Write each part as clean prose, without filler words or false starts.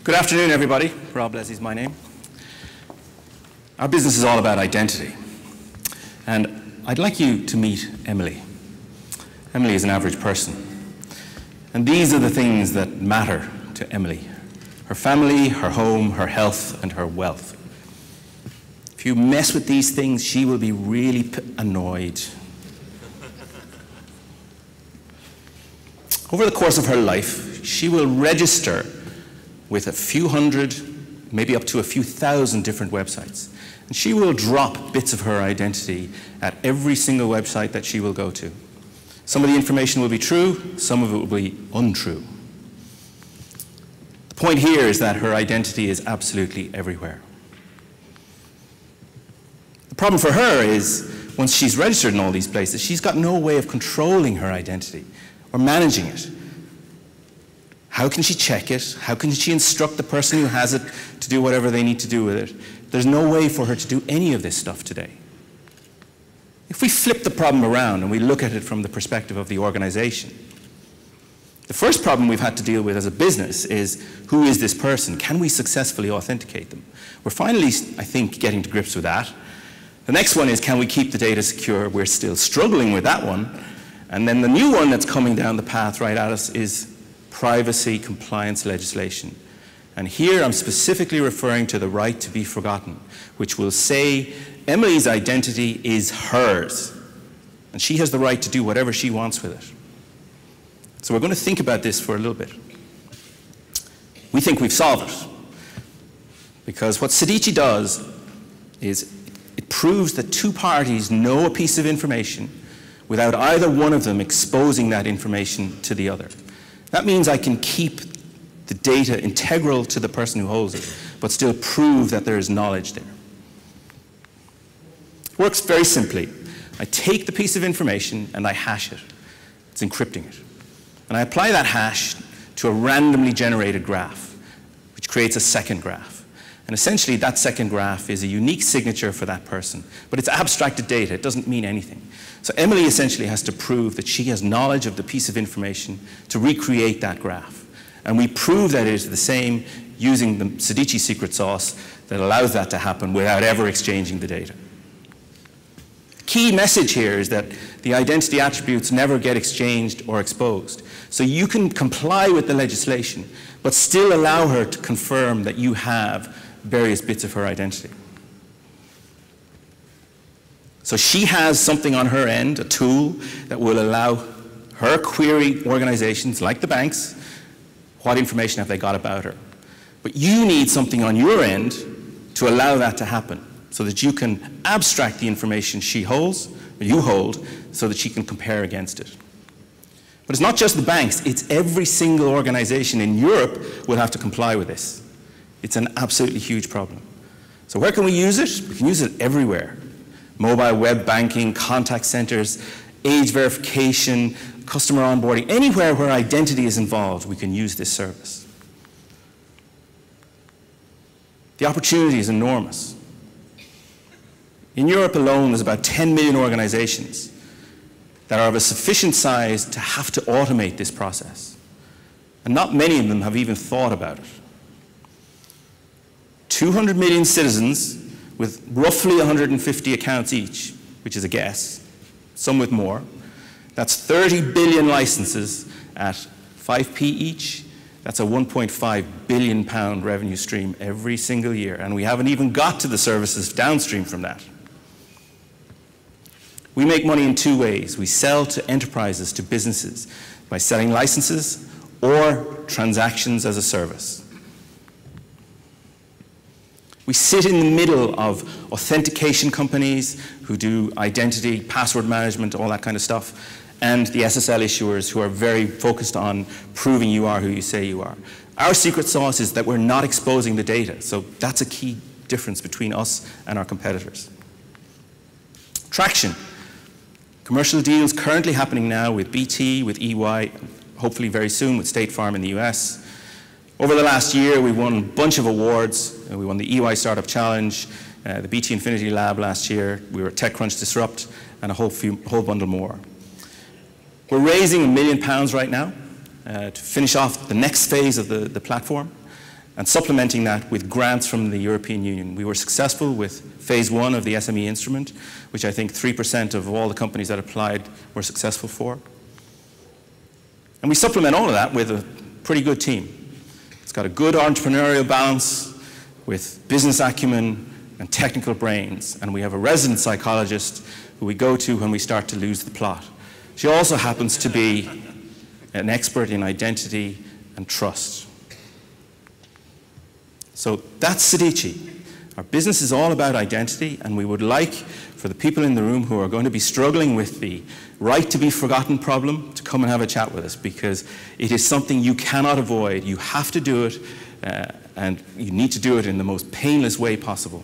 Good afternoon, everybody. Rob Leslie's my name. Our business is all about identity. And I'd like you to meet Emily. Emily is an average person. And these are the things that matter to Emily: her family, her home, her health, and her wealth. If you mess with these things, she will be really annoyed. Over the course of her life, she will register with a few hundred, maybe up to a few thousand different websites. And she will drop bits of her identity at every single website that she will go to. Some of the information will be true, some of it will be untrue. The point here is that her identity is absolutely everywhere. The problem for her is, once she's registered in all these places, she's got no way of controlling her identity or managing it. How can she check it? How can she instruct the person who has it to do whatever they need to do with it? There's no way for her to do any of this stuff today. If we flip the problem around and we look at it from the perspective of the organization, the first problem we've had to deal with as a business is, who is this person? Can we successfully authenticate them? We're finally, I think, getting to grips with that. The next one is, can we keep the data secure? We're still struggling with that one. And then the new one that's coming down the path right at us is privacy compliance legislation. And here I'm specifically referring to the right to be forgotten, which will say Emily's identity is hers, and she has the right to do whatever she wants with it. So we're going to think about this for a little bit. We think we've solved it, because what Sedicii does is it proves that two parties know a piece of information without either one of them exposing that information to the other. That means I can keep the data integral to the person who holds it, but still prove that there is knowledge there. It works very simply. I take the piece of information and I hash it. It's encrypting it. And I apply that hash to a randomly generated graph, which creates a second graph. And essentially, that second graph is a unique signature for that person. But it's abstracted data. It doesn't mean anything. So Emily essentially has to prove that she has knowledge of the piece of information to recreate that graph. And we prove that it is the same using the Sedicii secret sauce that allows that to happen without ever exchanging the data. The key message here is that the identity attributes never get exchanged or exposed. So you can comply with the legislation, but still allow her to confirm that you have various bits of her identity. So she has something on her end, a tool that will allow her query organizations like the banks, what information have they got about her. But you need something on your end to allow that to happen, so that you can abstract the information she holds, or you hold, so that she can compare against it. But it's not just the banks, it's every single organization in Europe will have to comply with this. It's an absolutely huge problem. So where can we use it? We can use it everywhere. Mobile web banking, contact centers, age verification, customer onboarding, anywhere where identity is involved, we can use this service. The opportunity is enormous. In Europe alone, there's about 10 million organizations that are of a sufficient size to have to automate this process. And not many of them have even thought about it. 200 million citizens with roughly 150 accounts each, which is a guess, some with more. That's 30 billion licenses at 5p each. That's a 1.5 billion pound revenue stream every single year, and we haven't even got to the services downstream from that. We make money in two ways. We sell to enterprises, to businesses, by selling licenses or transactions as a service. We sit in the middle of authentication companies who do identity, password management, all that kind of stuff, and the SSL issuers who are very focused on proving you are who you say you are. Our secret sauce is that we're not exposing the data, so that's a key difference between us and our competitors. Traction. Commercial deals currently happening now with BT, with EY, hopefully very soon with State Farm in the US. Over the last year, we won a bunch of awards. We won the EY Startup Challenge, the BT Infinity Lab last year. We were at TechCrunch Disrupt, and a whole bundle more. We're raising £1 million right now to finish off the next phase of the platform. and supplementing that with grants from the European Union. We were successful with phase 1 of the SME instrument, which I think 3% of all the companies that applied were successful for. And we supplement all of that with a pretty good team. It's got a good entrepreneurial balance with business acumen and technical brains. And we have a resident psychologist who we go to when we start to lose the plot. She also happens to be an expert in identity and trust. So that's Sedicii. Our business is all about identity, and we would like for the people in the room who are going to be struggling with the right to be forgotten problem to come and have a chat with us, because it is something you cannot avoid. You have to do it, and you need to do it in the most painless way possible.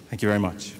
Thank you very much.